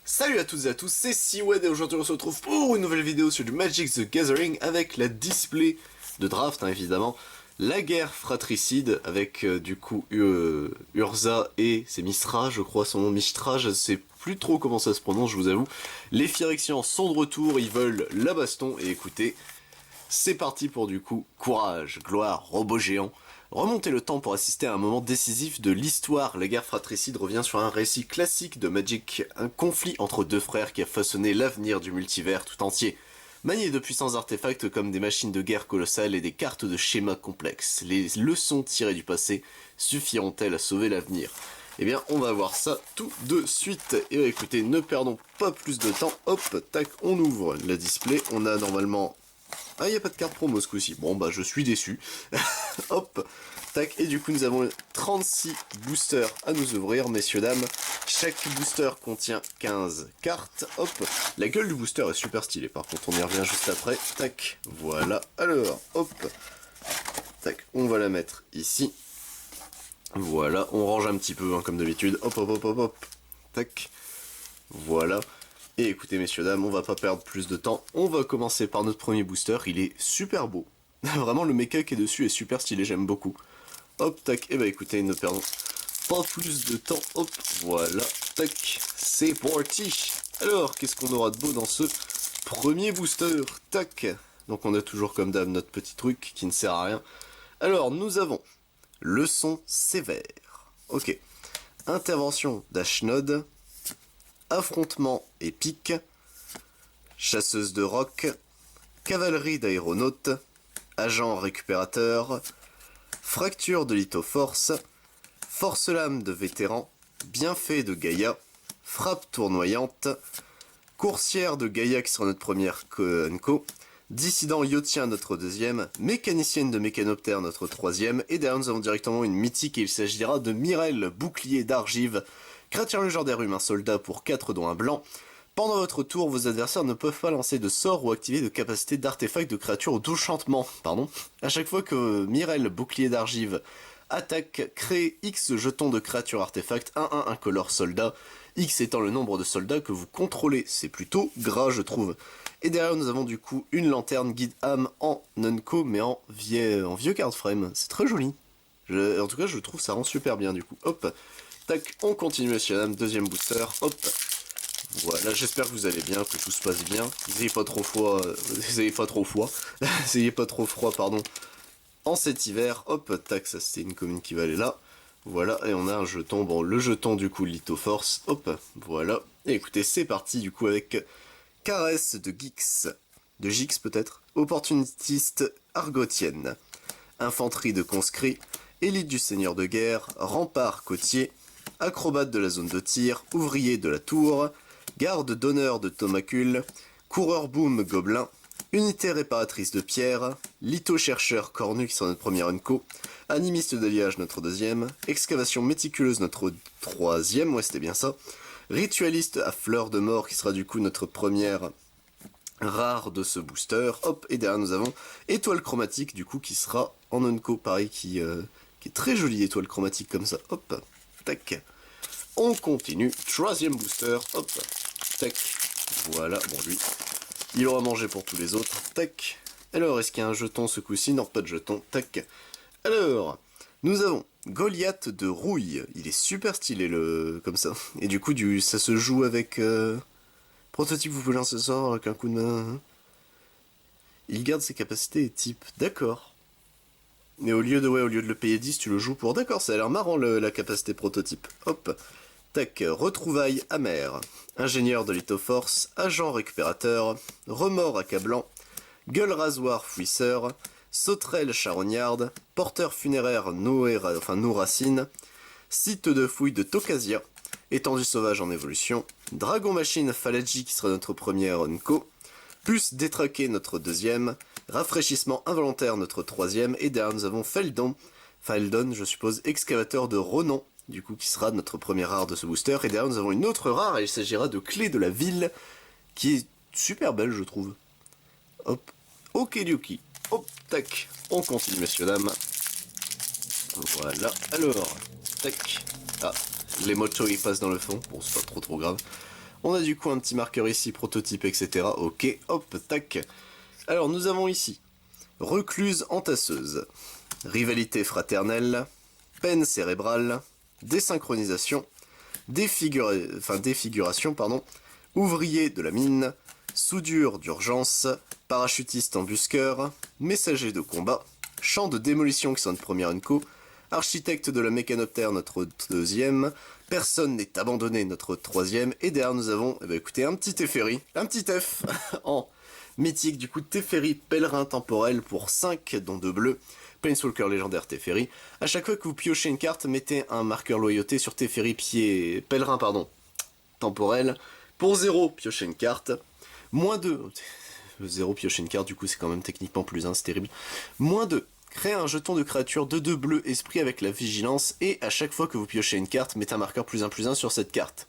Salut à toutes et à tous, c'est Siwed et aujourd'hui on se retrouve pour une nouvelle vidéo sur du Magic the Gathering avec la display de draft évidemment, la guerre fratricide avec du coup Urza et c'est Mistra je crois son nom, Mishtra, je sais plus trop comment ça se prononce je vous avoue. Les Phyrexians sont de retour, ils veulent la baston et écoutez, c'est parti pour du coup courage, gloire, robot géant. Remontez le temps pour assister à un moment décisif de l'histoire. La guerre fratricide revient sur un récit classique de Magic, un conflit entre deux frères qui a façonné l'avenir du multivers tout entier. Maniés de puissants artefacts comme des machines de guerre colossales et des cartes de schémas complexes, les leçons tirées du passé suffiront-elles à sauver l'avenir? Eh bien, on va voir ça tout de suite. Et écoutez, ne perdons pas plus de temps. Hop, tac, on ouvre la display. On a normalement... Ah, il n'y a pas de carte promo ce coup-ci. Bon, bah, je suis déçu. Hop, tac. Et du coup, nous avons 36 boosters à nous ouvrir, messieurs, dames. Chaque booster contient 15 cartes. Hop, la gueule du booster est super stylée. Par contre, on y revient juste après. Tac, voilà. Alors, hop, tac, on va la mettre ici. Voilà, on range un petit peu, hein, comme d'habitude. Hop, hop, hop, hop, hop. Tac, voilà. Et écoutez messieurs dames, on va pas perdre plus de temps, on va commencer par notre premier booster, il est super beau. Vraiment le mecha qui est dessus est super stylé, j'aime beaucoup. Hop, tac, et bah écoutez, ne perdons pas plus de temps, hop, voilà, tac, c'est parti. Alors, qu'est-ce qu'on aura de beau dans ce premier booster? Tac, donc on a toujours comme d'hab notre petit truc qui ne sert à rien. Alors, nous avons leçon sévère, ok, intervention d'Ashnod, affrontement épique, chasseuse de roc, cavalerie d'aéronautes, agent récupérateur, fracture de lithoforce, force lame de vétéran, bienfait de Gaïa, frappe tournoyante, coursière de Gaïa qui sera notre première co, dissident yotien notre deuxième, mécanicienne de mécanoptère notre troisième, et derrière nous avons directement une mythique et il s'agira de Myrel, bouclier d'argive, créature légendaire humain soldat pour 4 dont un blanc. Pendant votre tour, vos adversaires ne peuvent pas lancer de sorts ou activer de capacités d'artefacts de créatures ou d'enchantement. À chaque fois que Myrel, bouclier d'argive, attaque, crée X jetons de créatures artefacts 1-1 incolore soldat, X étant le nombre de soldats que vous contrôlez. C'est plutôt gras je trouve. Et derrière nous avons du coup une lanterne guide âme en Nunco mais en vieux card frame. C'est très joli. En tout cas je trouve ça rend super bien du coup. Hop. Tac, on continue messieurs dames, deuxième booster, hop, voilà, j'espère que vous allez bien, que tout se passe bien, vous n'ayez pas trop froid, pardon, en cet hiver, hop, tac, ça c'était une commune qui va aller là, voilà, et on a un jeton, bon, le jeton du coup Lithoforce, hop, voilà, et écoutez, c'est parti du coup avec Caresse de Gix peut-être, opportuniste argotienne, infanterie de conscrits, élite du seigneur de guerre, rempart côtier, acrobate de la zone de tir, ouvrier de la tour, garde d'honneur de Thaumacule, coureur boom gobelin, unité réparatrice de pierre, litho-chercheur cornu qui sera notre première unco, animiste d'alliage notre deuxième, excavation méticuleuse notre troisième, ouais c'était bien ça, ritualiste à fleur de mort qui sera du coup notre première rare de ce booster, hop, et derrière nous avons étoile chromatique du coup qui sera en unco, pareil qui est très jolie étoile chromatique comme ça, hop, tac, on continue, troisième booster, hop, tac, voilà, bon lui, il aura mangé pour tous les autres, tac, alors est-ce qu'il y a un jeton ce coup-ci? Non, pas de jeton, tac, alors, nous avons Goliath de rouille, il est super stylé comme ça, et du coup ça se joue avec, prototype vous pouvez lancer ce sort avec un coup de main, il garde ses capacités et types, d'accord. Mais au lieu de le payer 10, tu le joues pour... D'accord, ça a l'air marrant la capacité prototype. Hop. Tac, retrouvailles amères. Ingénieur de lithoforce, agent récupérateur, remords accablant, gueule rasoir fouisseur, sauterelle charognarde, porteur funéraire nos racines, site de fouille de Tokasia, étendue sauvage en évolution, dragon machine Phalangi qui sera notre première Unco, plus détraqué notre deuxième, rafraîchissement involontaire notre troisième, et derrière nous avons Feldon je suppose, excavateur de renom, du coup qui sera notre première rare de ce booster, et derrière nous avons une autre rare, et il s'agira de Clé de la ville, qui est super belle je trouve. Hop, okidoki, hop, tac, on continue messieurs dames. Voilà, alors, tac, ah, les motos ils passent dans le fond, bon c'est pas trop grave. On a du coup un petit marqueur ici, prototype, etc. Ok, hop, tac. Alors nous avons ici recluse entasseuse, rivalité fraternelle, peine cérébrale, désynchronisation, défiguration, pardon, ouvrier de la mine, soudure d'urgence, parachutiste embusqueur, messager de combat, champ de démolition qui sont notre première unco, architecte de la mécanoptère notre deuxième, personne n'est abandonné notre troisième, et derrière nous avons, eh ben, écoutez, un petit Teferi, un petit F en mythique, du coup Teferi pèlerin temporel pour 5 dont 2 bleus, Planeswalker légendaire Teferi. À chaque fois que vous piochez une carte, mettez un marqueur loyauté sur Teferi pèlerin temporel. Pour 0, piochez une carte. Moins 2, 0 piocher une carte, du coup c'est quand même techniquement plus 1, c'est terrible. Moins 2, créez un jeton de créature de 2 bleu esprit avec la vigilance, et à chaque fois que vous piochez une carte, mettez un marqueur plus 1 sur cette carte.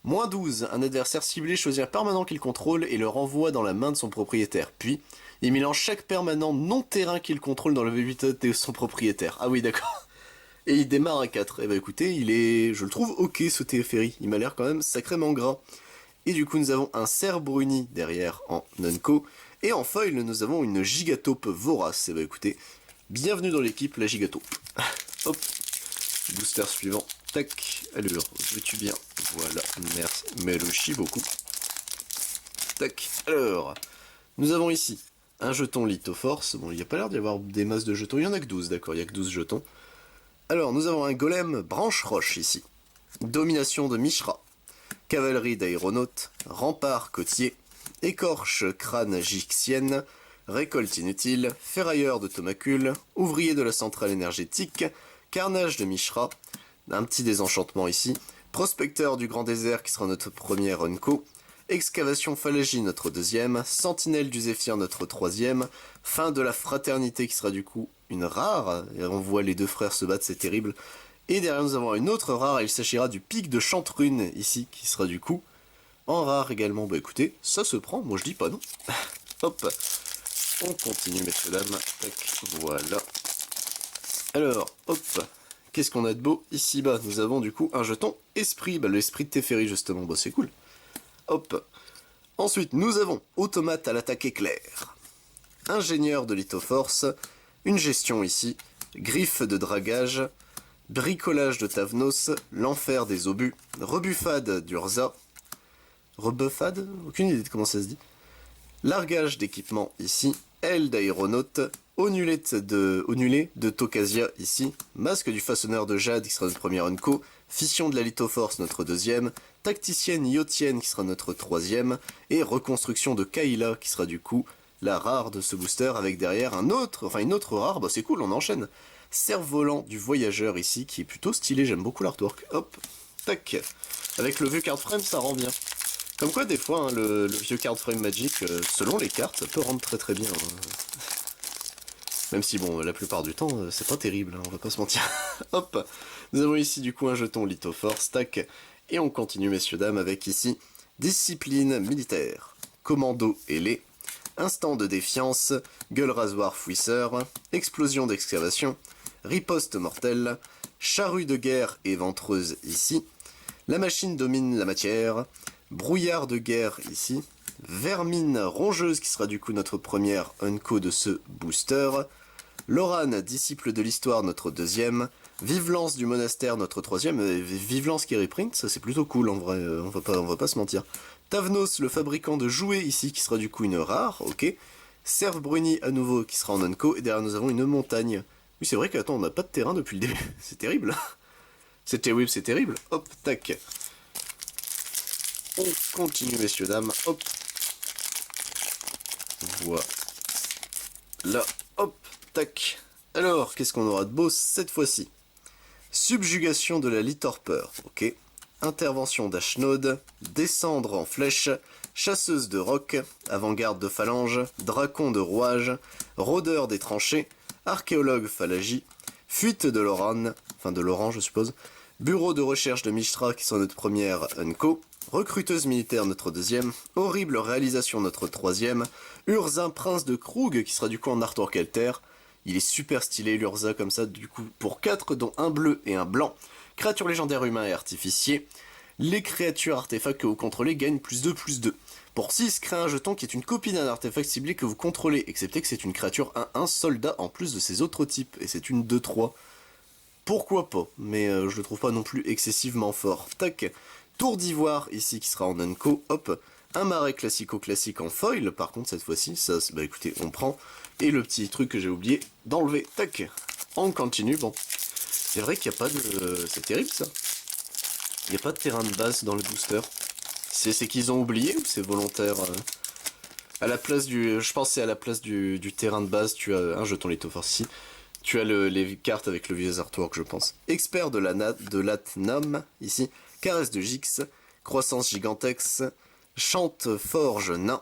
Moins 12, un adversaire ciblé choisit un permanent qu'il contrôle et le renvoie dans la main de son propriétaire. Puis, il mélange chaque permanent non-terrain qu'il contrôle dans le habitat de son propriétaire. Ah oui, d'accord. Et il démarre à 4. Et bah écoutez, je le trouve ok ce Teferi. Il m'a l'air quand même sacrément gras. Et du coup, nous avons un cerf bruni derrière en Nunco. Et en foil, nous avons une Gigataupe vorace. Et bah écoutez, bienvenue dans l'équipe, la Gigataupe. Hop, booster suivant. Tac, allure, veux-tu bien? Voilà, merci, Meloshi beaucoup. Tac, alors, nous avons ici un jeton Lithoforce. Bon, il n'y a pas l'air d'y avoir des masses de jetons. Il y en a que 12, d'accord, il n'y a que 12 jetons. Alors, nous avons un golem branche-roche ici. Domination de Mishra. Cavalerie d'aéronautes. Rempart côtier. Écorche crâne gyxienne. Récolte inutile. Ferrailleur de Tomacule. Ouvrier de la centrale énergétique. Carnage de Mishra. Un petit désenchantement ici. Prospecteur du grand désert qui sera notre première unco. Excavation phalangie notre deuxième. Sentinelle du Zéphyr notre troisième. Fin de la fraternité qui sera du coup une rare. Et on voit les deux frères se battre, c'est terrible. Et derrière nous avons une autre rare, il s'agira du pic de Chantrune ici, qui sera du coup en rare également. Bah écoutez, ça se prend, moi je dis pas non. Hop, on continue messieurs dames. Tac, voilà. Alors, hop, qu'est-ce qu'on a de beau? Ici bas, nous avons du coup un jeton esprit, bah l'esprit de Teferi justement, bah c'est cool. Hop. Ensuite, nous avons automate à l'attaque éclair. Ingénieur de Lithoforce, une gestion ici, griffe de dragage, bricolage de Tavnos, l'enfer des obus, rebuffade d'Urza, rebuffade? Aucune idée de comment ça se dit. Largage d'équipement ici, aile d'aéronaute, onulé de Tokasia ici, masque du façonneur de Jade qui sera notre première unco, fission de la Lithoforce notre deuxième, tacticienne Yotienne qui sera notre troisième, et reconstruction de Kaila qui sera du coup la rare de ce booster avec derrière une autre rare, bah c'est cool, on enchaîne. Cerf-volant du voyageur ici qui est plutôt stylé, j'aime beaucoup l'artwork. Hop, tac. Avec le vieux card frame ça rend bien. Comme quoi des fois hein, le vieux card frame Magic, selon les cartes, ça peut rendre très très bien. Hein. Même si bon, la plupart du temps, c'est pas terrible, hein, on va pas se mentir. Hop, nous avons ici du coup un jeton Lithoforce, tac. Et on continue messieurs dames avec ici discipline militaire, commando ailé, instant de défiance, gueule rasoir fouisseur, explosion d'excavation, riposte mortelle, charrue de guerre et ventreuse ici, la machine domine la matière, brouillard de guerre ici, vermine rongeuse qui sera du coup notre première unco de ce booster, Loran, disciple de l'histoire notre deuxième, Vivelance du monastère notre troisième, Vivelance qui reprint, ça c'est plutôt cool en vrai, on va pas se mentir. Tavnos, le fabricant de jouets ici qui sera du coup une rare, ok. Cerf Bruni à nouveau qui sera en unco, et derrière nous avons une montagne. Oui c'est vrai qu'attends, on n'a pas de terrain depuis le début, c'est terrible. C'est terrible. Hop, tac. On continue messieurs dames, hop. Voilà. Là, hop, tac. Alors, qu'est-ce qu'on aura de beau cette fois-ci? Subjugation de la Litorpeur, ok. Intervention d'Ashnod, descendre en flèche, chasseuse de roc, avant-garde de phalange, dracon de rouage, rôdeur des tranchées, archéologue phalangie, fuite de Loran, enfin de Laurent je suppose, bureau de recherche de Mishra qui sont notre première unco, recruteuse militaire notre deuxième, horrible réalisation notre troisième, Urza prince de Krug qui sera du coup en artwork alter, il est super stylé l'Urza comme ça du coup pour 4 dont un bleu et un blanc, créature légendaire humain et artificier, Les créatures artefacts que vous contrôlez gagnent +2/+2. Pour 6, créez un jeton qui est une copie d'un artefact ciblé que vous contrôlez, excepté que c'est une créature 1/1 soldat en plus de ses autres types, et c'est une 2/3. Pourquoi pas, mais je le trouve pas non plus excessivement fort. Tac, tour d'ivoire ici qui sera en unco, hop, un marais classico-classique en foil, par contre cette fois-ci, ça, bah écoutez, on prend, et le petit truc que j'ai oublié d'enlever, tac, on continue, bon. C'est vrai qu'il n'y a pas de... c'est terrible ça. Il n'y a pas de terrain de base dans le booster. C'est qu'ils ont oublié ou c'est volontaire à la place du... Je pense que c'est à la place du terrain de base, tu as un jeton Lithoforce ici. Tu as les cartes avec le vieux artwork, je pense. Expert de l'Atnam, ici. Caresse de Jix. Croissance Gigantex. Chante Forge Nain.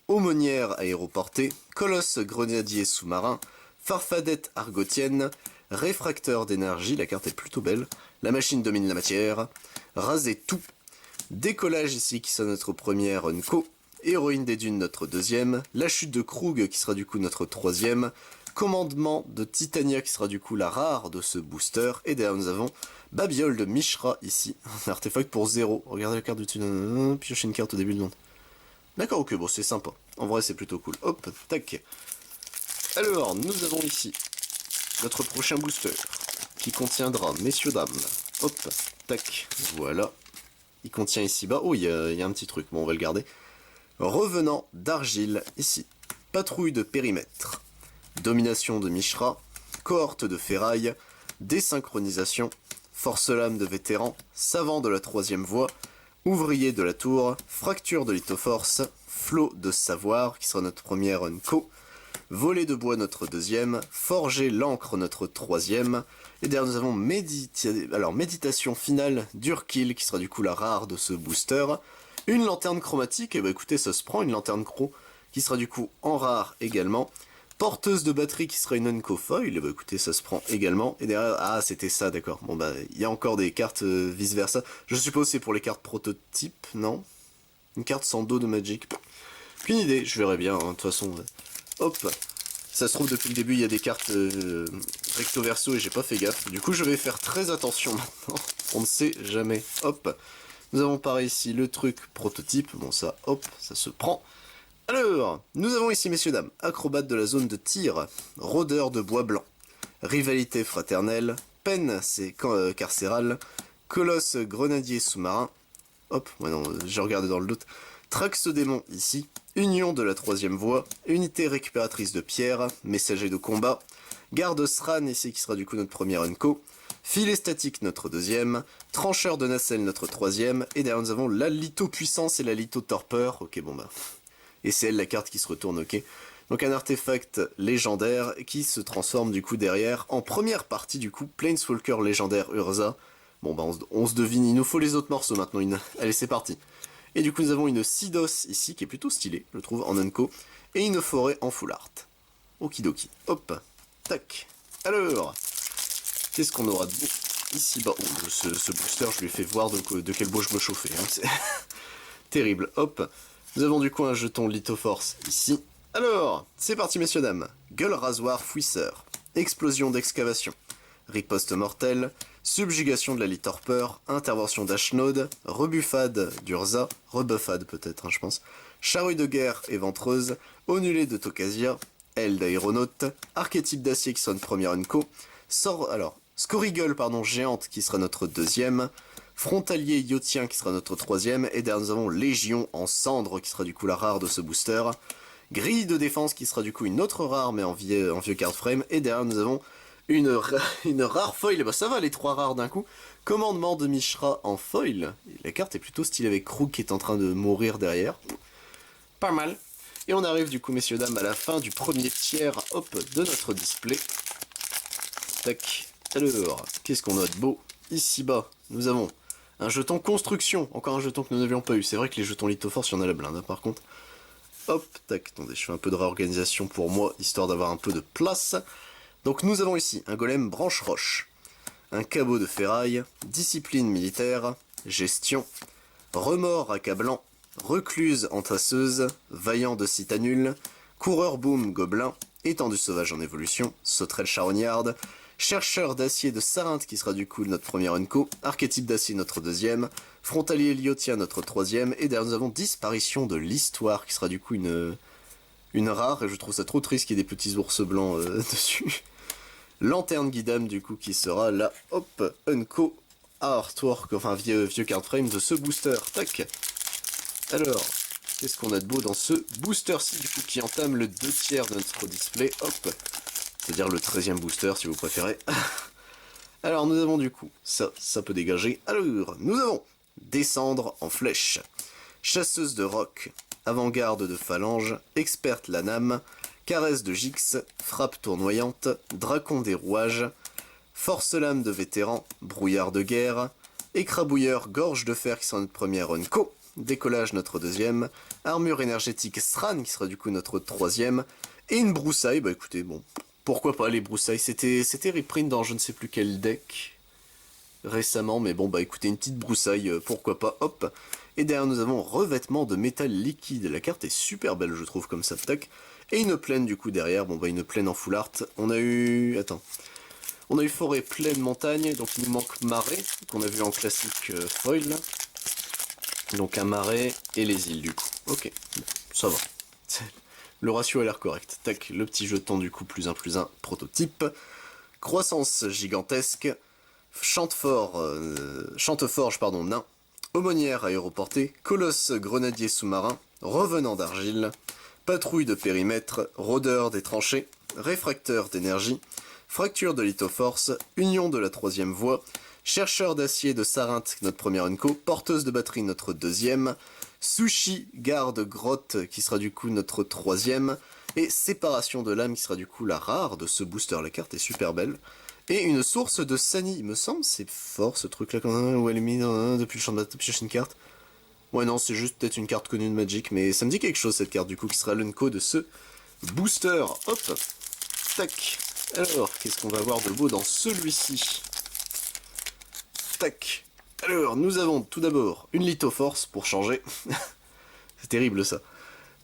Aumônière aéroportée. Colosse Grenadier sous-marin. Farfadette argotienne. Réfracteur d'énergie, la carte est plutôt belle. La machine domine la matière. Raser tout. Décollage ici qui sera notre première Unco. Héroïne des dunes notre deuxième. La chute de Krug qui sera du coup notre troisième. Commandement de Titania qui sera du coup la rare de ce booster. Et derrière nous avons Babiole de Mishra ici. Un artefact pour 0. Regardez la carte du dessus. Piochez une carte au début de monde. D'accord, ok, bon c'est sympa. En vrai c'est plutôt cool. Hop, tac. Alors, nous avons ici notre prochain booster qui contiendra, messieurs, dames. Hop, tac, voilà. Il contient ici bas. Oh, il y a un petit truc. Bon, on va le garder. Revenant d'argile ici. Patrouille de périmètre. Domination de Mishra. Cohorte de ferraille. Désynchronisation. Force lame de vétéran. Savant de la troisième voie. Ouvrier de la tour. Fracture de Lithoforce. Flot de savoir qui sera notre première Unco. Volet de bois notre deuxième. Forger l'encre notre troisième. Et derrière nous avons méditation finale d'Urkill qui sera du coup la rare de ce booster. Une lanterne chromatique, et bah écoutez ça se prend, une lanterne chro qui sera du coup en rare également. Porteuse de batterie qui sera une Unco foil, et bah écoutez ça se prend également. Et derrière, ah c'était ça d'accord, bon bah il y a encore des cartes vice versa. Je suppose c'est pour les cartes prototypes, non? Une carte sans dos de Magic. Aucune idée, je verrai bien, hein, de toute façon. Hop. Ça se trouve depuis le début il y a des cartes recto verso et j'ai pas fait gaffe. Du coup je vais faire très attention maintenant. On ne sait jamais. Hop. Nous avons pareil ici le truc prototype. Bon ça hop, ça se prend. Alors, nous avons ici messieurs dames, acrobate de la zone de tir, rôdeur de bois blanc, rivalité fraternelle, peine c'est carcérale, colosse grenadier sous-marin. Hop, ouais non, j'ai regardé dans le doute. Traxodémon ici, union de la troisième voie, unité récupératrice de pierre, messager de combat, garde Sran ici qui sera du coup notre première Unco, filet statique notre deuxième, trancheur de nacelle notre troisième, et derrière nous avons la litho puissance et la litho torpeur, ok bon bah, et c'est elle la carte qui se retourne, ok. Donc un artefact légendaire qui se transforme du coup derrière en première partie du coup, Planeswalker légendaire Urza. Bon bah on se devine, il nous faut les autres morceaux maintenant, allez c'est parti. Et du coup nous avons une Sidos ici qui est plutôt stylée, je trouve, en Unco, et une forêt en full art. Okidoki, hop, tac. Alors, qu'est-ce qu'on aura de beau ici? Bah, oh, ce booster, je lui ai fait voir de quel bois je me chauffais, hein, c'est terrible, hop. Nous avons du coup un jeton Lithoforce ici. Alors, c'est parti messieurs dames. Gueule rasoir fouisseur, explosion d'excavation, riposte mortelle, subjugation de la Litorpeur, intervention d'Ashnod, rebuffade d'Urza, rebuffade peut-être, hein, je pense, charrue de guerre éventreuse, onulé de Tokasia, aile d'aéronaute, archétype d'acier qui sonne première Unco, Scorigol pardon, géante qui sera notre deuxième, frontalier yotien qui sera notre troisième, et derrière nous avons Légion en cendre qui sera du coup la rare de ce booster, grille de défense qui sera du coup une autre rare mais en vieux card frame, et derrière nous avons une rare foil, bah ça va les trois rares d'un coup. Commandement de Mishra en foil. La carte est plutôt stylée avec Krug qui est en train de mourir derrière. Pas mal. Et on arrive du coup messieurs dames à la fin du premier tiers hop, de notre display. Tac. Alors, qu'est-ce qu'on a de beau? Ici bas, nous avons un jeton construction. Encore un jeton que nous n'avions pas eu. C'est vrai que les jetons Lithoforce, il y en a la blinde hein, par contre. Hop, tac. Attendez, je fais un peu de réorganisation pour moi, histoire d'avoir un peu de place. Donc nous avons ici un golem branche roche, un cabot de ferraille, discipline militaire, gestion, remords accablant, recluse entasseuse, vaillant de citanule, coureur boom gobelin, étendue sauvage en évolution, sauterelle charognarde, Chercheur d'acier de Sarinthe qui sera du coup notre premier Unco, Archétype d'acier notre deuxième, Frontalier Lyotien notre troisième, et derrière nous avons Disparition de l'Histoire qui sera du coup une rare, et je trouve ça trop triste qu'il y ait des petits ours blancs dessus. Lanterne Guidam du coup qui sera la hop Unco artwork, enfin vieux card frame de ce booster. Tac. Alors, qu'est-ce qu'on a de beau dans ce booster-ci du coup qui entame le 2/3 de notre display, hop. C'est-à-dire le 13e booster si vous préférez. Alors nous avons du coup, ça peut dégager. Alors, nous avons Descendre en flèche, Chasseuse de roc, Avant-garde de phalange, Experte Lanam, Caresse de Gyx, Frappe tournoyante, Dracon des rouages, Force-lame de vétéran, Brouillard de guerre, Écrabouilleur, Gorge de fer qui sera notre première Unco, Décollage notre deuxième, Armure énergétique Sran qui sera du coup notre troisième, et une broussaille, bah écoutez, bon, pourquoi pas les broussailles, c'était reprint dans je ne sais plus quel deck récemment, mais bon bah écoutez, une petite broussaille, pourquoi pas, hop. Et derrière nous avons Revêtement de métal liquide, la carte est super belle je trouve comme ça, tac. Et une plaine du coup derrière, bon bah une plaine en full art, on a eu... attends... On a eu forêt, plaine, montagne, donc il nous manque marais, qu'on a vu en classique foil. Donc un marais et les îles du coup. Ok, ça va. Le ratio a l'air correct. Tac, le petit jeton du coup +1/+1 prototype. Croissance gigantesque. Chanteforge, pardon, nain. Aumônière aéroportée. Colosse grenadier sous-marin. Revenant d'argile. Patrouille de périmètre. Rôdeur des tranchées. Réfracteur d'énergie. Fracture de lithoforce, Union de la troisième voie, Chercheur d'acier de Sarinthe, notre première Unco, Porteuse de batterie, notre deuxième, Sushi, garde grotte, qui sera du coup notre troisième, et Séparation de l'âme, qui sera du coup la rare de ce booster. La carte est super belle. Et une source de Sani, il me semble, c'est fort ce truc-là, où elle est mise depuis le champ de bataille, pioche une carte. Ouais, non, c'est juste peut-être une carte connue de Magic, mais ça me dit quelque chose cette carte du coup, qui sera l'Unco de ce booster. Hop, tac. Alors, qu'est-ce qu'on va voir de beau dans celui-ci? Tac. Alors, nous avons tout d'abord une lithoforce pour changer. C'est terrible ça.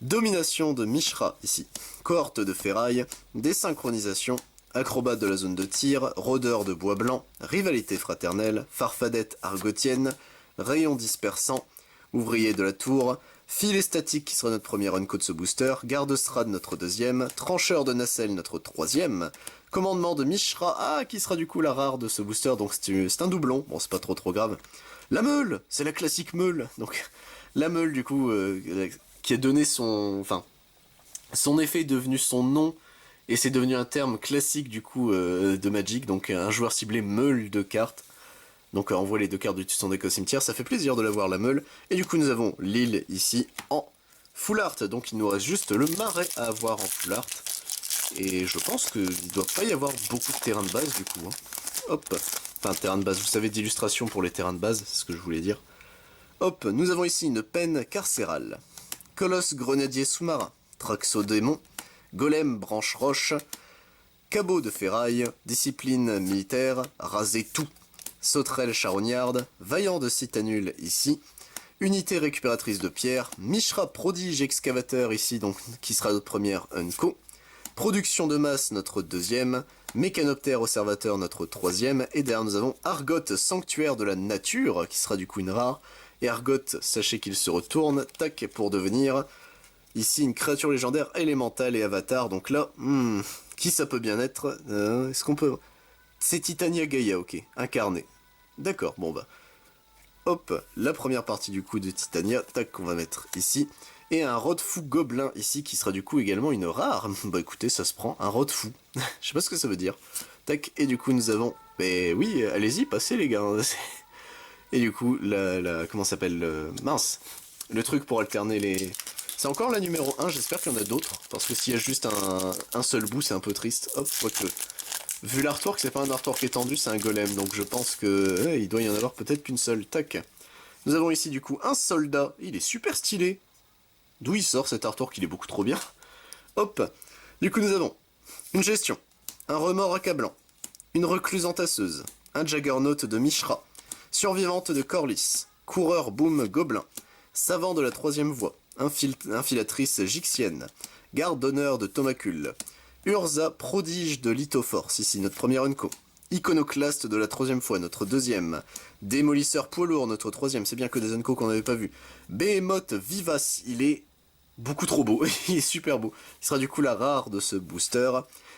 Domination de Mishra ici. Cohorte de ferraille. Désynchronisation. Acrobate de la zone de tir. Rôdeur de bois blanc. Rivalité fraternelle. Farfadette argotienne. Rayon dispersant. Ouvrier de la tour. Filet statique qui sera notre première Unco de ce booster, Garde-strade notre deuxième, Trancheur de nacelle notre troisième, Commandement de Mishra, qui sera du coup la rare de ce booster, donc c'est un doublon, bon c'est pas trop grave. La meule, c'est la classique meule, donc la meule du coup, qui a donné son... enfin, son effet est devenu son nom, et c'est devenu un terme classique du coup de Magic, donc un joueur ciblé meule de cartes. Donc on voit les deux cartes du Tusson Deck au cimetière, ça fait plaisir de l'avoir la meule. Et du coup nous avons l'île ici en full art, donc il nous reste juste le marais à avoir en full art. Et je pense qu'il ne doit pas y avoir beaucoup de terrain de base du coup. Hop, enfin terrain de base, vous savez d'illustration pour les terrains de base, c'est ce que je voulais dire. Hop, nous avons ici une peine carcérale. Colosse grenadier sous-marin, Traxodémon, Golem branche roche, Cabot de ferraille, Discipline militaire, Raser tout. Sauterelle charognarde, Vaillant de citanule ici, Unité récupératrice de pierre, Mishra prodige excavateur ici, donc qui sera notre première Unco, Production de masse notre deuxième, Mécanoptère observateur notre troisième, et derrière nous avons Argot sanctuaire de la nature, qui sera du coup une rare, et Argot, sachez qu'il se retourne, tac, pour devenir ici une créature légendaire élémentale et avatar, donc là, qui ça peut bien être? Est-ce qu'on peut... C'est Titania Gaia, ok, incarné. D'accord, bon bah. Hop, la première partie du coup de Titania, tac, qu'on va mettre ici. Et un Rodfou Gobelin ici, qui sera du coup également une rare. Bah écoutez, ça se prend, un Rodfou. Je sais pas ce que ça veut dire. Tac, et du coup nous avons... Mais oui, allez-y, passez les gars. Et du coup, comment ça s'appelle mince. Le truc pour alterner les... C'est encore la numéro 1, j'espère qu'il y en a d'autres. Parce que s'il y a juste un seul bout, c'est un peu triste. Hop, quoique... Vu l'artwork, c'est pas un artwork étendu, c'est un golem, donc je pense que il doit y en avoir peut-être qu'une seule. Tac. Nous avons ici du coup un soldat, il est super stylé. D'où il sort cet artwork, il est beaucoup trop bien. Hop. Du coup nous avons une gestion, un remords accablant, une recluse entasseuse, un juggernaut de Mishra, survivante de Corlys, coureur boom gobelin, savant de la troisième voie, infilatrice gyxienne, garde d'honneur de Thomacule, Urza, prodige de lithoforce, ici notre première Unco. Iconoclaste de la 3ème fois, notre 2ème. Démolisseur poids lourd, notre 3ème. C'est bien que des Unco qu'on n'avait pas vu. Behemoth vivace, il est beaucoup trop beau. Il est super beau. Il sera du coup la rare de ce booster.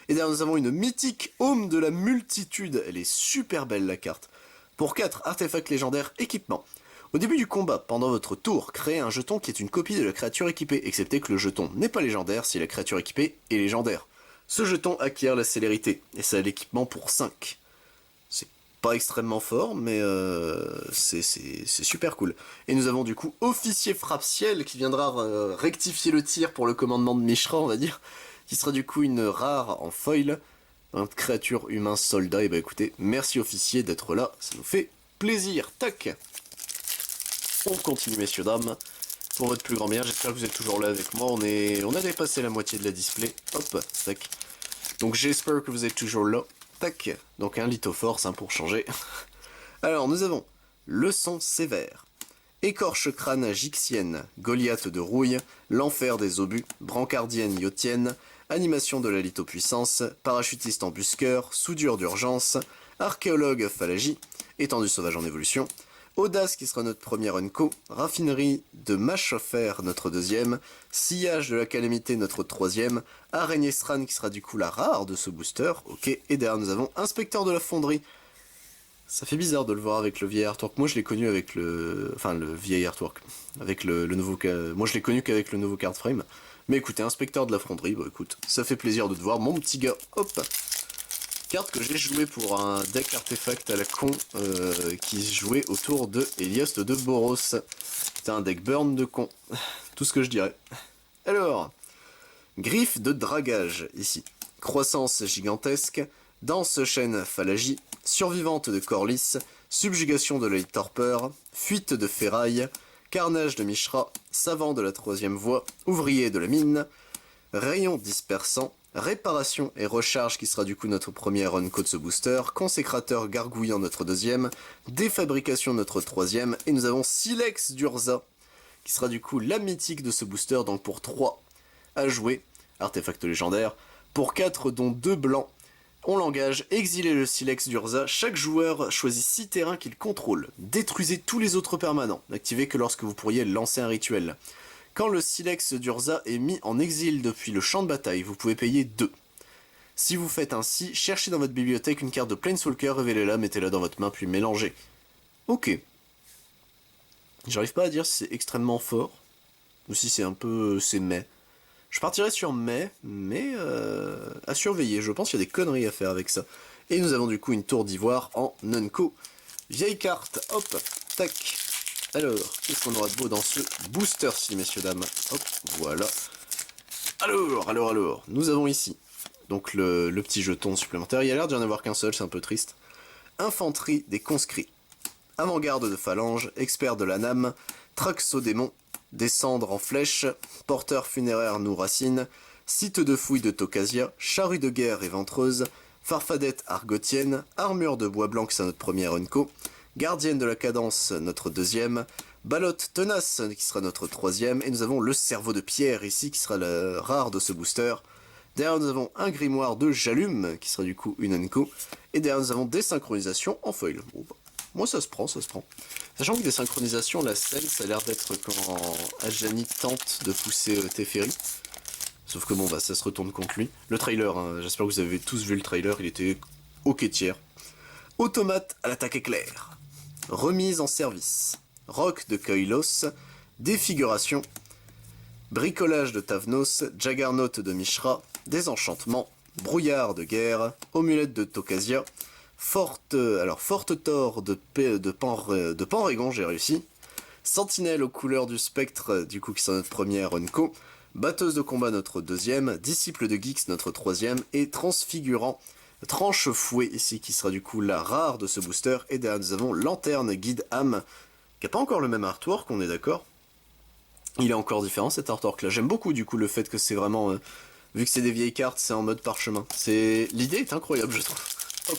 Et derrière, nous avons une mythique Home de la multitude. Elle est super belle, la carte. Pour 4 artefacts légendaires équipement. Au début du combat, pendant votre tour, créez un jeton qui est une copie de la créature équipée, excepté que le jeton n'est pas légendaire si la créature équipée est légendaire. Ce jeton acquiert la célérité, et ça a l'équipement pour 5. C'est pas extrêmement fort, mais c'est super cool. Et nous avons du coup Officier Frappe-Ciel qui viendra rectifier le tir pour le commandement de Mishra, on va dire, qui sera du coup une rare en foil, une créature humain soldat. Et bah écoutez, merci Officier d'être là, ça nous fait plaisir. Tac. On continue messieurs dames, pour votre plus grand bien, j'espère que vous êtes toujours là avec moi, on a dépassé la moitié de la display, hop, tac. Donc j'espère que vous êtes toujours là, tac, donc un lithoforce hein, pour changer. Alors nous avons Leçon sévère, Écorche crâne gyxienne, Goliath de rouille, L'enfer des obus, Brancardienne yotienne, Animation de la lithopuissance, Parachutiste embusqueur, Soudure d'urgence, Archéologue phalangie, Étendue sauvage en évolution, Audace qui sera notre première Unco, Raffinerie de Machofer notre 2ème, Sillage de la calamité notre 3ème, Araignée Stran qui sera du coup la rare de ce booster, ok, et derrière nous avons Inspecteur de la fonderie. Ça fait bizarre de le voir avec le vieil artwork, moi je l'ai connu avec le... Enfin le vieil artwork, avec le nouveau... Moi je l'ai connu qu'avec le nouveau card frame, mais écoutez, Inspecteur de la fonderie, bah écoute, ça fait plaisir de te voir mon petit gars, hop. Carte que j'ai joué pour un deck artefact à la con qui se jouait autour de Elias de Boros. C'était un deck burn de con. Tout ce que je dirais. Alors, griffe de dragage ici. Croissance gigantesque. Danse chaîne phalangie. Survivante de Corlys. Subjugation de l'œil torpeur. Fuite de ferraille. Carnage de Mishra. Savant de la 3ème voie. Ouvrier de la mine. Rayon dispersant. Réparation et recharge qui sera du coup notre première Unco de ce booster, Consécrateur gargouillant notre 2ème, Défabrication notre 3ème, et nous avons Silex d'Urza, qui sera du coup la mythique de ce booster, donc pour 3 à jouer, artefact légendaire, pour 4 dont 2 blancs, on l'engage, exilez le Silex d'Urza, chaque joueur choisit 6 terrains qu'il contrôle, détruisez tous les autres permanents, n'activez que lorsque vous pourriez lancer un rituel. Quand le Silex d'Urza est mis en exil depuis le champ de bataille, vous pouvez payer 2. Si vous faites ainsi, cherchez dans votre bibliothèque une carte de Planeswalker, révélez-la, mettez-la dans votre main, puis mélangez. Ok. J'arrive pas à dire si c'est extrêmement fort, ou si c'est un peu... c'est mais. Je partirais sur mais à surveiller, je pense qu'il y a des conneries à faire avec ça. Et nous avons du coup une tour d'ivoire en Unco. Vieille carte, hop, tac. Alors, qu'est-ce qu'on aura de beau dans ce booster-ci, messieurs, dames? Hop, voilà. Alors, nous avons ici, donc le petit jeton supplémentaire. Il y a l'air d'y en avoir qu'un seul, c'est un peu triste. Infanterie des conscrits. Avant-garde de phalange, expert de la Nam, Traxodémon, descendre en flèche, porteur funéraire nous racine, site de fouille de Tokasia, charrue de guerre et ventreuse, farfadette argotienne, armure de bois blanc, c'est notre première Unco, gardienne de la cadence, notre 2ème, ballotte tenace, qui sera notre 3ème, et nous avons le cerveau de pierre ici, qui sera la rare de ce booster. Derrière nous avons un grimoire de Jalume, qui sera du coup une Unco, et derrière nous avons des synchronisations en foil. Bon, bah, moi ça se prend. Sachant que des synchronisations, la scène, ça a l'air d'être quand Ajani tente de pousser Teferi. Sauf que bon, bah ça se retourne contre lui. Le trailer, hein, j'espère que vous avez tous vu le trailer, il était ok tiers. Automate à l'attaque éclair. Remise en service. Roc de Koilos. Défiguration. Bricolage de Tavnos. Juggernaut de Mishra. Désenchantement. Brouillard de guerre. Omulette de Tokasia. Forte Thor de Panrégon, j'ai réussi. Sentinelle aux couleurs du spectre, du coup qui sera notre première Unco. Batteuse de combat notre 2ème. Disciple de Geeks notre 3ème. Et transfigurant. Tranche fouet ici qui sera du coup la rare de ce booster. Et derrière nous avons Lanterne Guide âme qui n'a pas encore le même artwork, on est d'accord. Il est encore différent cet artwork là. J'aime beaucoup du coup le fait que c'est vraiment... vu que c'est des vieilles cartes, c'est en mode parchemin. L'idée est incroyable je trouve. Hop.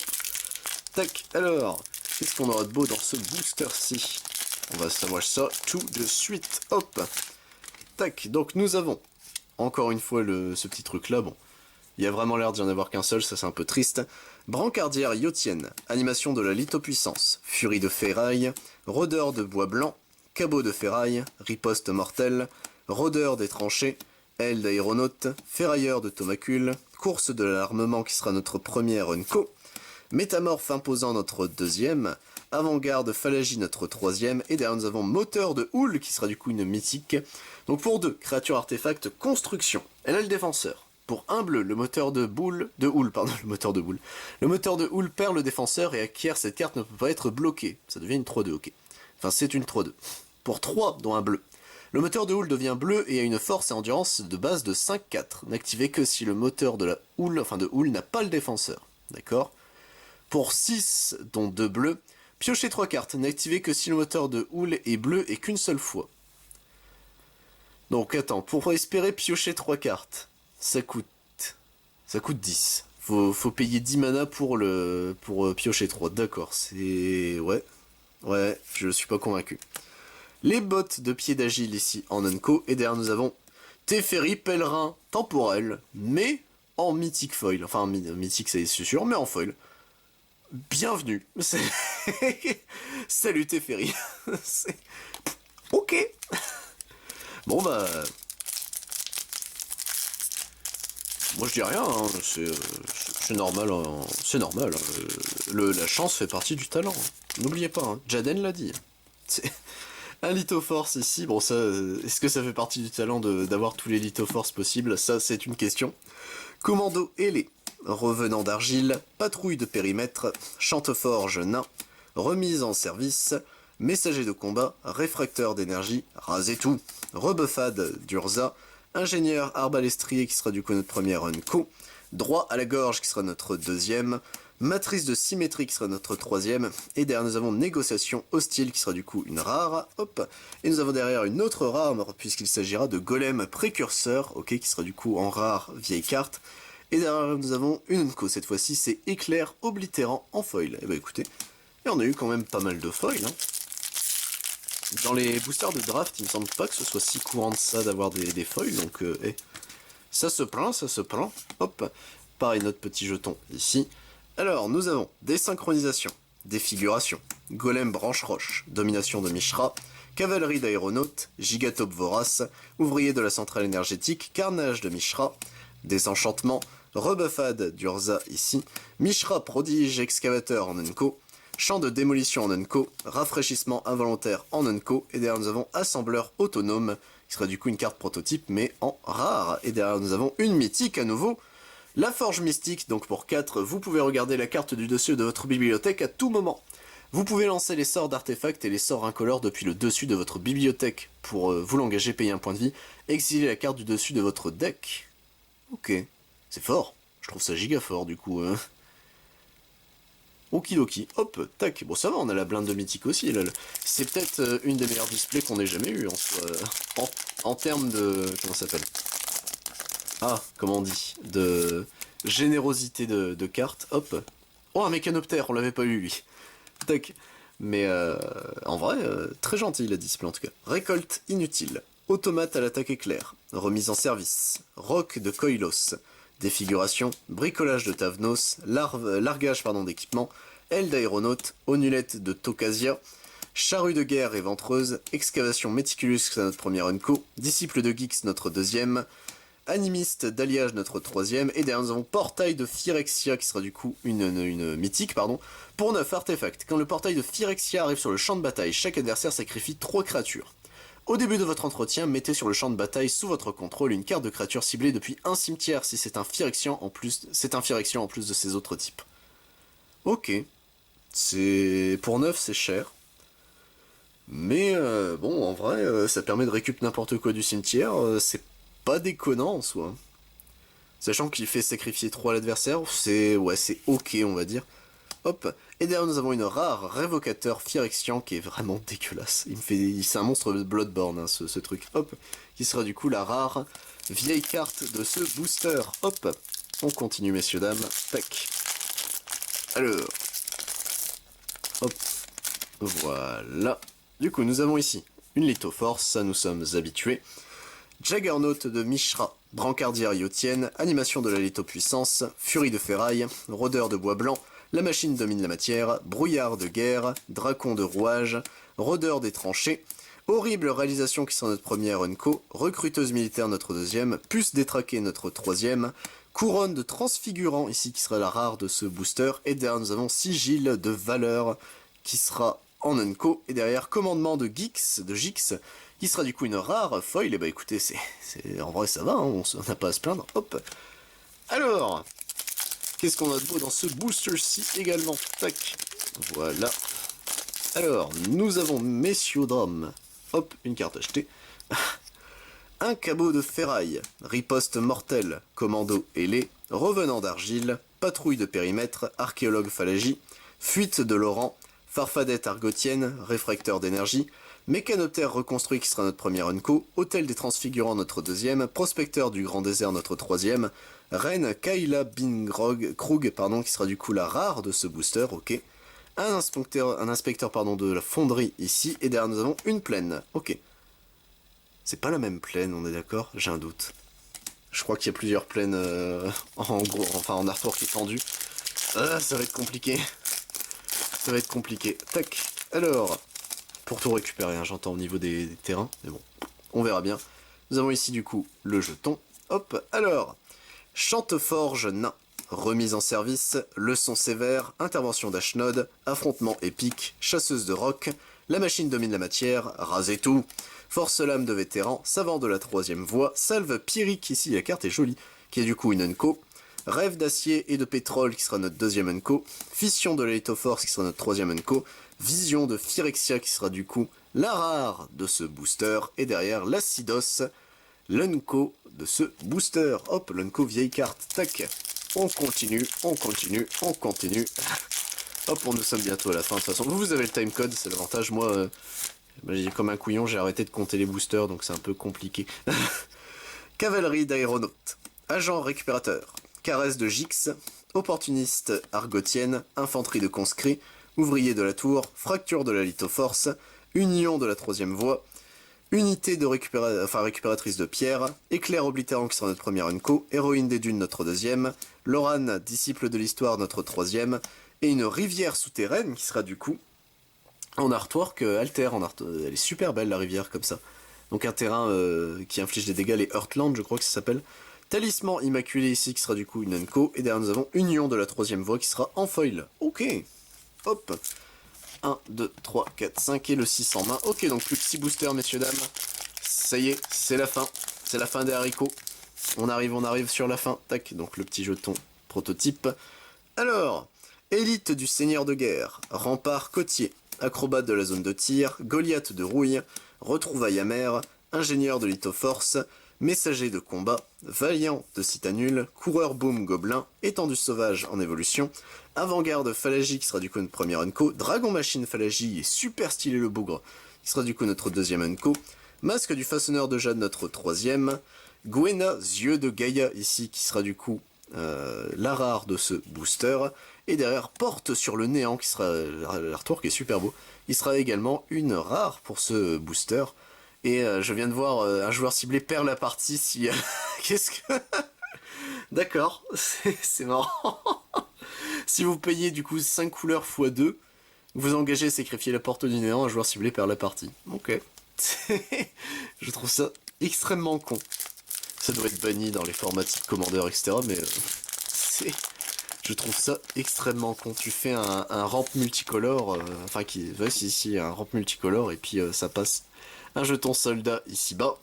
Tac, alors, qu'est-ce qu'on aura de beau dans ce booster-ci? On va savoir ça tout de suite. Hop. Tac, donc nous avons encore une fois ce petit truc là, bon. Il y a vraiment l'air d'y en avoir qu'un seul, ça c'est un peu triste. Brancardière Yotienne, animation de la lithopuissance, furie de ferraille, rôdeur de bois blanc, cabot de ferraille, riposte mortelle, rôdeur des tranchées, aile d'aéronaute, ferrailleur de tomacule, course de l'armement qui sera notre première unco, métamorphe imposant notre deuxième, avant-garde phalangie notre troisième, et derrière nous avons moteur de houle qui sera du coup une mythique. Donc pour 2, créature artefact construction, elle a le défenseur. Pour 1 bleu, le moteur de houle, le moteur de houle perd le défenseur et acquiert cette carte ne peut pas être bloquée. Ça devient une 3-2, ok. Enfin c'est une 3-2. Pour 3, dont un bleu. Le moteur de houle devient bleu et a une force et endurance de base de 5-4. N'activez que si le moteur de la houle, de houle n'a pas le défenseur. D'accord. Pour 6, dont 2 bleus, piochez 3 cartes. N'activez que si le moteur de houle est bleu et qu'une seule fois. Donc attends, pour espérer piocher 3 cartes, ça coûte 10. Faut payer 10 mana pour piocher 3. D'accord, c'est... Ouais, je suis pas convaincu. Les bottes de pied d'agile ici en unco, et derrière nous avons Teferi, pèlerin temporel, mais en mythique foil. Enfin, mythique c'est sûr, mais en foil. Bienvenue. Salut Teferi. Ok. Bon bah... Moi je dis rien, hein. C'est normal, hein. C'est normal. Hein. La chance fait partie du talent. Hein. N'oubliez pas, hein. Jaden l'a dit. C'est... Un lithoforce ici, bon ça, est-ce que ça fait partie du talent d'avoir tous les lithoforces possibles? Ça c'est une question. Commando ailé, revenant d'argile, patrouille de périmètre, chanteforge nain, remise en service, messager de combat, réfracteur d'énergie, rasez tout, rebuffade d'Urza, ingénieur arbalestrier qui sera du coup notre première unco, droit à la gorge qui sera notre deuxième, matrice de symétrie qui sera notre troisième, et derrière nous avons négociation hostile qui sera du coup une rare, hop, et nous avons derrière une autre rare puisqu'il s'agira de golem précurseur, ok, qui sera du coup en rare vieille carte, et derrière nous avons une unco, cette fois-ci c'est éclair oblitérant en foil, et bah écoutez, et on a eu quand même pas mal de foil, hein. Dans les boosters de draft, il me semble pas que ce soit si courant de ça d'avoir des foils, donc ça se prend, hop, pareil notre petit jeton ici. Alors, nous avons des synchronisations, des figurations, golem branche roche, domination de Mishra, cavalerie d'aéronautes, gigatop vorace, ouvrier de la centrale énergétique, carnage de Mishra, des enchantements, rebuffade d'Urza ici, Mishra prodige excavateur en unco, champ de démolition en unco, rafraîchissement involontaire en unco, et derrière nous avons assembleur autonome, qui sera du coup une carte prototype mais en rare, et derrière nous avons une mythique à nouveau, la forge mystique, donc pour 4, vous pouvez regarder la carte du dessus de votre bibliothèque à tout moment. Vous pouvez lancer les sorts d'artefacts et les sorts incolores depuis le dessus de votre bibliothèque pour vous l'engager, payer un point de vie, exiler la carte du dessus de votre deck. Ok, c'est fort, je trouve ça giga fort du coup. Okidoki, hop, tac, bon ça va, on a la blinde de mythique aussi, là. C'est peut-être une des meilleures displays qu'on ait jamais eu en soi, en termes de... comment ça s'appelle? Ah, comment on dit? De générosité de cartes, hop. Oh, un mécanoptère, on l'avait pas eu, lui. Tac. Mais en vrai, très gentil la display en tout cas. Récolte inutile. Automate à l'attaque éclair. Remise en service. Roc de Koilos. Défiguration. Bricolage de Tavnos. Largage d'équipement. Aile d'aéronaute. Onulette de Tokasia. Charrue de guerre et ventreuse. Excavation méticulus, c'est notre première unco. Disciple de Geeks, notre deuxième. Animiste d'alliage, notre troisième, et derrière nous avons Portail de Phyrexia, qui sera du coup une mythique, pardon, pour 9 artefacts. Quand le Portail de Phyrexia arrive sur le champ de bataille, chaque adversaire sacrifie 3 créatures. Au début de votre entretien, mettez sur le champ de bataille sous votre contrôle une carte de créature ciblée depuis un cimetière si c'est un Phyrexian en plus de ses autres types. Ok. C'est... pour 9, c'est cher. Mais bon, en vrai, ça permet de récupérer n'importe quoi du cimetière, c'est pas déconnant en soi. Sachant qu'il fait sacrifier 3 à l'adversaire, c'est ok on va dire. Hop, et derrière nous avons une rare révocateur Phyrexian qui est vraiment dégueulasse. C'est un monstre de Bloodborne hein, ce truc. Hop, qui sera du coup la rare vieille carte de ce booster. Hop, on continue messieurs dames. Tac. Alors. Hop. Voilà. Du coup nous avons ici une lithoforce, ça nous sommes habitués. Juggernaut de Mishra, brancardière yotienne, animation de la lithopuissance, furie de ferraille, rôdeur de bois blanc, la machine domine la matière, brouillard de guerre, dracon de rouage, rôdeur des tranchées, horrible réalisation qui sera notre première Unco, recruteuse militaire notre deuxième, puce détraquée notre troisième, couronne de transfigurant ici qui sera la rare de ce booster, et derrière nous avons sigil de valeur qui sera en Unco, et derrière commandement de Gix, qui sera du coup une rare foil, et bah écoutez, en vrai ça va, hein, on n'a pas à se plaindre, hop. Alors, qu'est-ce qu'on a de beau dans ce booster-ci également, tac, voilà. Alors, nous avons Messiodrome, hop, une carte achetée. Un cabot de ferraille, riposte mortelle, commando ailé, revenant d'argile, patrouille de périmètre, archéologue phalangie, fuite de Laurent, farfadette argotienne, réfracteur d'énergie, mécanoptère reconstruit qui sera notre première Unco, hôtel des transfigurants notre deuxième, prospecteur du grand désert notre troisième, reine Kayla Krug, qui sera du coup la rare de ce booster, ok. Un inspecteur de la fonderie ici, et derrière nous avons une plaine, ok. C'est pas la même plaine, on est d'accord? J'ai un doute. Je crois qu'il y a plusieurs plaines en gros, enfin en artwork étendu. Ah, ça va être compliqué. Ça va être compliqué. Tac. Alors, pour tout récupérer, hein, j'entends au niveau des terrains, mais bon, on verra bien. Nous avons ici du coup le jeton. Hop, alors, Chanteforge nain. Remise en service, leçon sévère, intervention d'Ashnod, affrontement épique, chasseuse de roc, la machine domine la matière, rasez tout, force lame de vétéran, savant de la troisième voie, salve pyrique, ici la carte est jolie, qui est du coup une Unco, rêve d'acier et de pétrole qui sera notre deuxième Unco, fission de la lithoforce qui sera notre troisième Unco, vision de Phyrexia qui sera du coup la rare de ce booster, et derrière l'acidos, l'Unco de ce booster. Hop, l'Unco vieille carte, tac. On continue. Hop, nous sommes bientôt à la fin. De toute façon, vous avez le timecode, c'est l'avantage. Moi, comme un couillon, j'ai arrêté de compter les boosters, donc c'est un peu compliqué. Cavalerie d'aéronautes. Agent récupérateur. Caresse de Gix. Opportuniste argotienne. Infanterie de conscrits. Ouvrier de la tour. Fracture de la lithoforce. Union de la troisième voie. Unité de récupératrice de pierre, éclair oblitérant qui sera notre première Unco, héroïne des dunes notre deuxième, Loran, disciple de l'histoire notre troisième, et une rivière souterraine qui sera du coup en artwork alter, elle est super belle la rivière comme ça. Donc un terrain qui inflige des dégâts, les Heartland je crois que ça s'appelle. Talisman immaculé ici qui sera du coup une Unco, et derrière nous avons Union de la troisième voie qui sera en foil. Ok, hop. 1, 2, 3, 4, 5 et le 6 en main. Ok, donc plus que 6 boosters, messieurs, dames. Ça y est, c'est la fin. C'est la fin des haricots. On arrive sur la fin. Tac, donc le petit jeton prototype. Alors, élite du seigneur de guerre, rempart côtier, acrobate de la zone de tir, Goliath de rouille, retrouvailles amères, ingénieur de lithoforce, messager de combat, valiant de citanule, coureur boom gobelin, étendu sauvage en évolution, avant-garde phalangie qui sera du coup notre première Unco, dragon machine phalangie et super stylé le bougre qui sera du coup notre deuxième Unco, masque du façonneur de jade notre troisième, Gwena, yeux de Gaïa ici qui sera du coup la rare de ce booster, et derrière porte sur le néant qui sera l'artwork qui est super beau, il sera également une rare pour ce booster. Et je viens de voir un joueur ciblé perd la partie si... Qu'est-ce que... D'accord, c'est marrant. Si vous payez du coup 5 couleurs x 2, vous engagez à sacrifier la porte du néant, un joueur ciblé perd la partie. Ok. Je trouve ça extrêmement con. Ça doit être banni dans les formats type commandeur, etc. Mais je trouve ça extrêmement con. Tu fais un ramp multicolore, un ramp multicolore, et puis ça passe. Un jeton soldat ici-bas.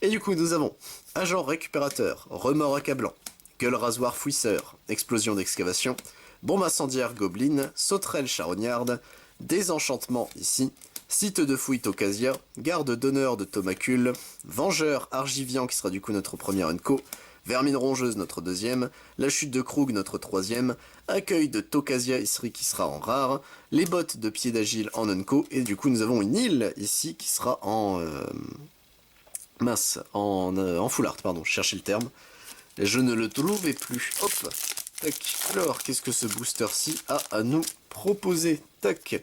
Et du coup, nous avons agent récupérateur, remords accablant, gueule rasoir fouisseur, explosion d'excavation, bombe incendiaire gobeline, sauterelle charognarde, désenchantement ici, site de fouille Tocasia, garde d'honneur de Tomacule, vengeur argivian qui sera du coup notre première Unco, vermine rongeuse notre deuxième, la chute de Krug notre troisième, accueil de Tocasia ici qui sera en rare, les bottes de pied d'agile en Unco, et du coup nous avons une île ici qui sera en... en full art, pardon, je cherchais le terme. Et je ne le trouvais plus. Hop, tac. Alors, qu'est-ce que ce booster-ci a à nous proposer? Tac.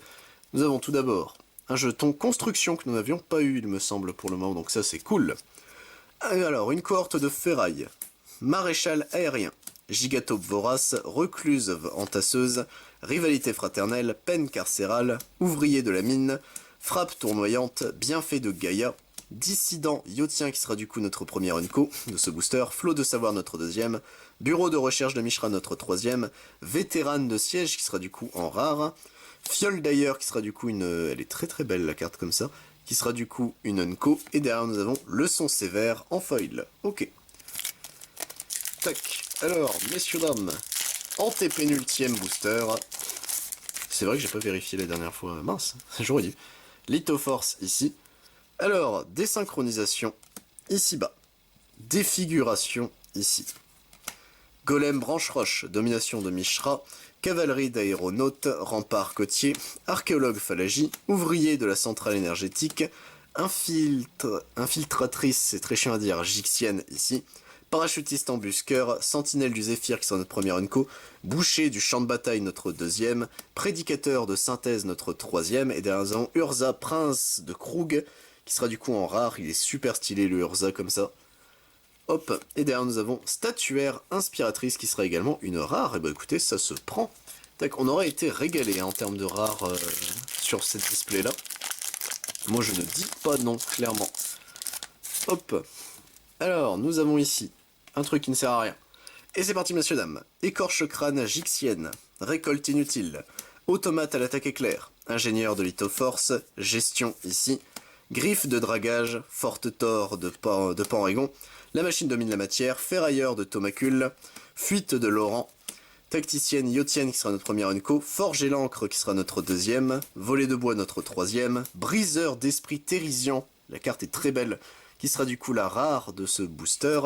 Nous avons tout d'abord un jeton construction que nous n'avions pas eu, il me semble, pour le moment, donc ça c'est cool. Alors, une cohorte de ferraille, maréchal aérien, gigataupe vorace, recluse entasseuse, rivalité fraternelle, peine carcérale, ouvrier de la mine, frappe tournoyante, bienfait de Gaïa, dissident yotien qui sera du coup notre premier unco de ce booster, flot de savoir notre deuxième, bureau de recherche de Mishra notre troisième, vétéran de siège qui sera du coup en rare, fiole d'ailleurs qui sera du coup une... elle est très très belle la carte comme ça, qui sera du coup une unco, et derrière nous avons leçon sévère en foil. Ok. Tac. Alors, messieurs dames, antépénultième booster. C'est vrai que j'ai pas vérifié la dernière fois. Mince, j'aurais dû. Lithoforce ici. Alors, désynchronisation ici bas. Défiguration ici. Golem branche roche, domination de Mishra, cavalerie d'aéronautes, rempart côtier, archéologue phallagie, ouvrier de la centrale énergétique, infiltratrice, c'est très chiant à dire, gyxienne ici, parachutiste embusqueur, sentinelle du Zéphyr qui sera notre première unco, boucher du champ de bataille notre deuxième, prédicateur de synthèse notre troisième, et derrière nous avons Urza, prince de Krug, qui sera du coup en rare, il est super stylé le Urza comme ça. Hop, et derrière nous avons statuaire inspiratrice qui sera également une rare, et bah écoutez, ça se prend. Tac, on aurait été régalé en termes de rares sur cette display là. Moi je ne dis pas non, clairement. Hop, alors nous avons ici un truc qui ne sert à rien. Et c'est parti messieurs dames, écorche crâne gyxienne, récolte inutile, automate à l'attaque éclair, ingénieur de lithoforce, gestion ici, griffe de dragage, forte tort de Panrégon, la machine domine la matière, ferrailleur de Thomacule, fuite de Laurent, tacticienne yotienne qui sera notre première unco, forge et l'encre qui sera notre deuxième, volet de bois notre troisième, briseur d'esprit Térisian, la carte est très belle, qui sera du coup la rare de ce booster,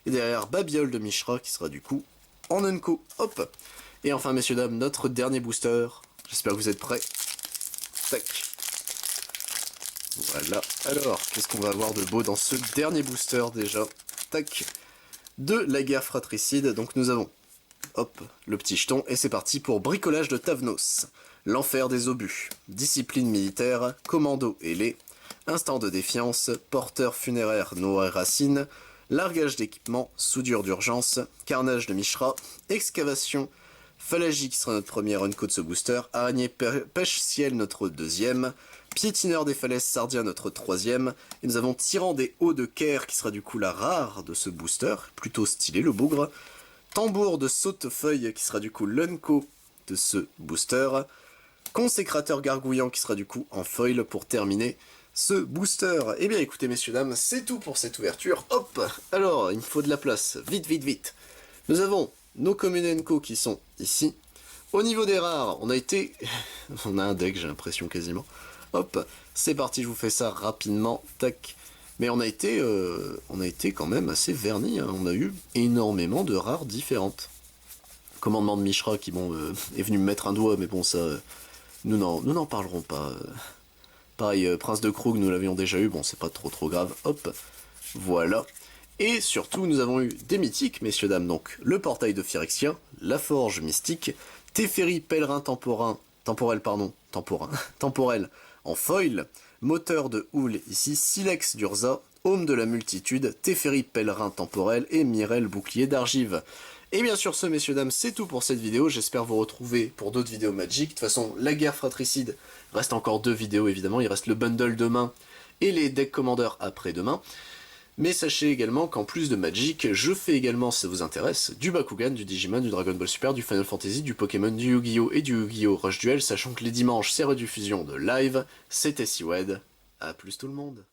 et derrière Babiole de Mishra qui sera du coup en unco, hop. Et enfin messieurs dames, notre dernier booster, j'espère que vous êtes prêts, tac. Voilà, alors, qu'est-ce qu'on va avoir de beau dans ce dernier booster déjà? Tac. De la guerre fratricide, donc nous avons, hop, le petit jeton, et c'est parti pour bricolage de Tavnos, l'enfer des obus, discipline militaire, commando ailé, instant de défiance, porteur funéraire noir racine, largage d'équipement, soudure d'urgence, carnage de Mishra, excavation, phallagie qui sera notre première unco de ce booster, araignée pêche-ciel notre deuxième, piétineur des falaises Sardia notre troisième, et nous avons tyran des hauts de Caire qui sera du coup la rare de ce booster, plutôt stylé le bougre, tambour de sautefeuille qui sera du coup l'unco de ce booster, consécrateur gargouillant qui sera du coup en foil pour terminer ce booster. Et bien écoutez messieurs dames, c'est tout pour cette ouverture, hop. Alors il me faut de la place, vite vite vite. Nous avons nos communes unco qui sont ici. Au niveau des rares, on a été... on a un deck j'ai l'impression quasiment. Hop, c'est parti, je vous fais ça rapidement, tac. Mais on a été quand même assez vernis, hein. On a eu énormément de rares différentes. Commandement de Mishra qui bon est venu me mettre un doigt, mais bon ça, nous n'en parlerons pas. Pareil, Prince de Krug, nous l'avions déjà eu, bon c'est pas trop grave, hop, voilà. Et surtout, nous avons eu des mythiques, messieurs dames, donc le portail de Phyrexia, la forge mystique, Teferi pèlerin temporel en foil, moteur de Houle ici, Silex d'Urza, Home de la multitude, Teferi pèlerin temporel et Mirel bouclier d'argive. Et bien sûr ce messieurs dames c'est tout pour cette vidéo, j'espère vous retrouver pour d'autres vidéos Magic. De toute façon la guerre fratricide, reste encore 2 vidéos évidemment, il reste le bundle demain et les decks commandeurs après-demain. Mais sachez également qu'en plus de Magic, je fais également, si ça vous intéresse, du Bakugan, du Digimon, du Dragon Ball Super, du Final Fantasy, du Pokémon, du Yu-Gi-Oh! Et du Yu-Gi-Oh! Rush Duel, sachant que les dimanches c'est rediffusion de live. C'était Siwed, à plus tout le monde.